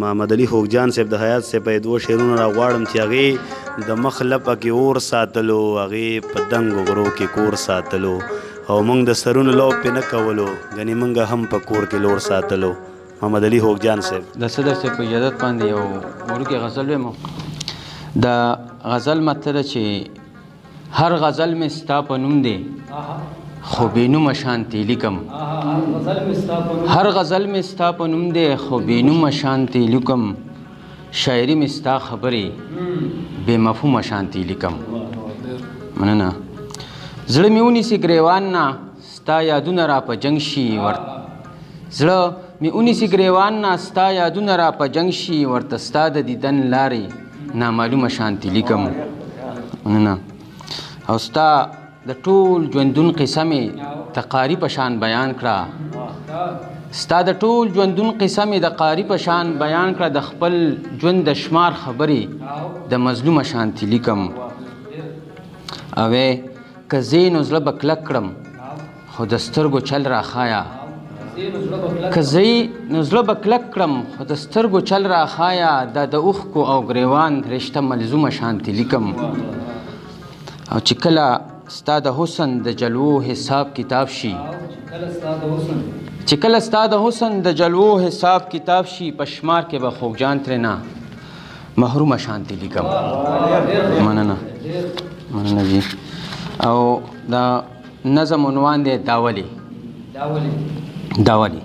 محمد علي خوږجان صاحب د حیات صاحب په دوه شعرونه راغواړم چې هغې د مخ لپه کې اور ساتلو، هغې په دنګو غرو کې کور ساتلو، او موږ د سرونو لو پې نه کولو، ګنې موږ هم په کور کې لور ساتلو. محمد علي خوږجان صاحب. د صدر صاحب په اجازت باندې یو وړوکی غزل ویم. د غزل مطلب چې هر غزل مې ستا په نوم دی خو بې نومه شانتې لیکم. هر غزل مې ستا په نوم دی خو بې نومه شانتې لیکم. شاعري مې ستا خبرې بې مفهومه شانتې لیکم. مننه. زړه مې ونیسي ګریوان نه ستا یادونه را په جنګ شي زړه مې ونیسي ګریوان نه ستا یادونه را په جنګ شي ورته ستا د دیدن لارې نامعلومه شانتې لیکم. مننه. او ستا د ټول ژوندون قصه مې د قاري په شان بیان کړه. ستا د ټول ژوندون قصه مې د قاري په شان بیان کړه. د خپل ژوند د شمار خبرې د مظلومه شانتې لیکم. اوې که زه نو زړه به کلک کړم خو د سترګو چل راښایه. که زه نو زړه به کلک کړم خو د سترګو چل راښایه. دا د اوښکو او ګریوان رشته ملزومه شانتې لیکم. او چې کله ستا د حسن د جلوو حساب کتاب شي چې کله ستا د حسن د جلوو حساب کتاب شي په شمار کې به خوږجان ترېنه محرومه شانتې لیکم. مننه. مننه جی. او د نظم عنوان دی داولي. داولي.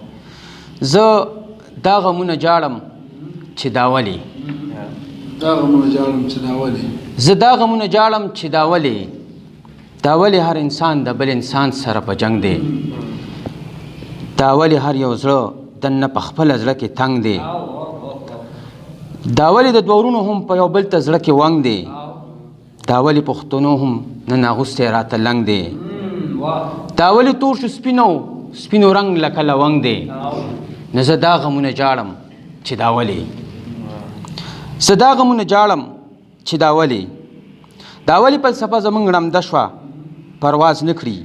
زه دا غمونه جاړم چې داولي. زه دا غمونه جاړم چې داولي. داولي هر انسان د بل انسان سره په جنګ دی. داولي هر یو زړه دننه په خپله زړه کې تنګ دی. داولي د دوه ورونو هم په یو بل ته زړه کې ونګ دی. داولي پښتنو هم نن اغوستی راته لنګ دی. داولي تور شو سپینو رنګ لکه لونګ دی. نو زه دا غمونه جاړم چې داولي. زه دا غمونه جاړم چې داولي. داولي فلسفه زمونږ ړمده شوه پرواز نه کړي.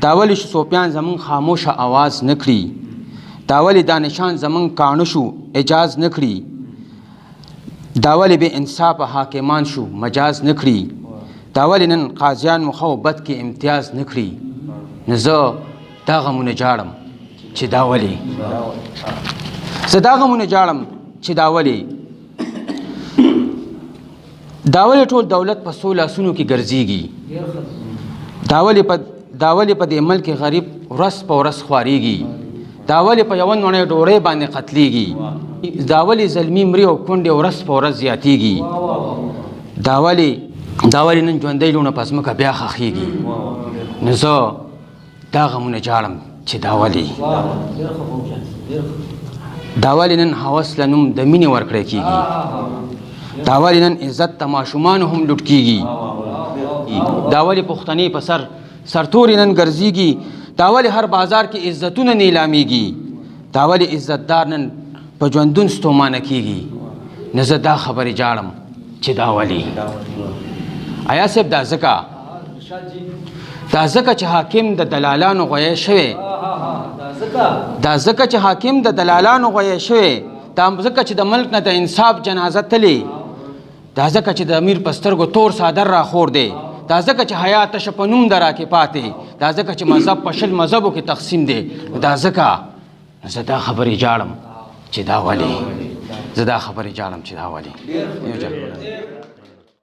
داولي شو صوفیان زمونږ خاموشه آواز نه کړي. داولي دانشان زمونږ کاڼه شو اجاز نه کړي. داولي بې انصافه حاکمان شو مجاز نه کړي. داولي نن قاضیان مخه و بد کې امتیاز نه کړي. نو زه دا غمونه جاړم چې داولي. زه دا غمونه جاړم چې داولي. داولي ټول دولت په څو لاسونو کې ګرځېږي. داولي په دې ملک غریب ورځ په ورځ خوارېږي. داولي په یوه نوڼۍ ډوډۍ باندې قتلېږي. داولي زلمي مري او کونډې ورځ په ورځ زیاتېږي. داولي نن ژوندی لوڼه په ځمکه بیا ښخېږي. نو زه دا غمونه جاړم چې داولي. داولي نن هوس له نوم د مینې ورکړی کېږي. داولي نن عزت د ماشومانو هم لوټ کېږي. داولي پښتنې په سرتورې نن ګرځېږي. داولي هر بازار کې عزتونه نیلامیږي. داولي عزتدار نن په ژوندون ستومانه کېږي. نو زه دا خبرې جاړم چې داولي. ایا صاحب دا ځکه چې حاکم د دلالانو غویی شوی. دا ځکه چې حاکم د دلالانو غویی شوی. دا ځکه چې د ملک نه د انصاف جنازه تلي. دا ځکه چې د امیر په سترګو تور څادر راخور دی. دا ځکه چې حیا تشه په نوم ده راکې پاتې. دا ځکه چې مذهب په 20 مذهبو کې تقسیم دی. دا ځکه زه دا خبرې جاړم چې داولي. زه دا خبرې جاړم چې داولي.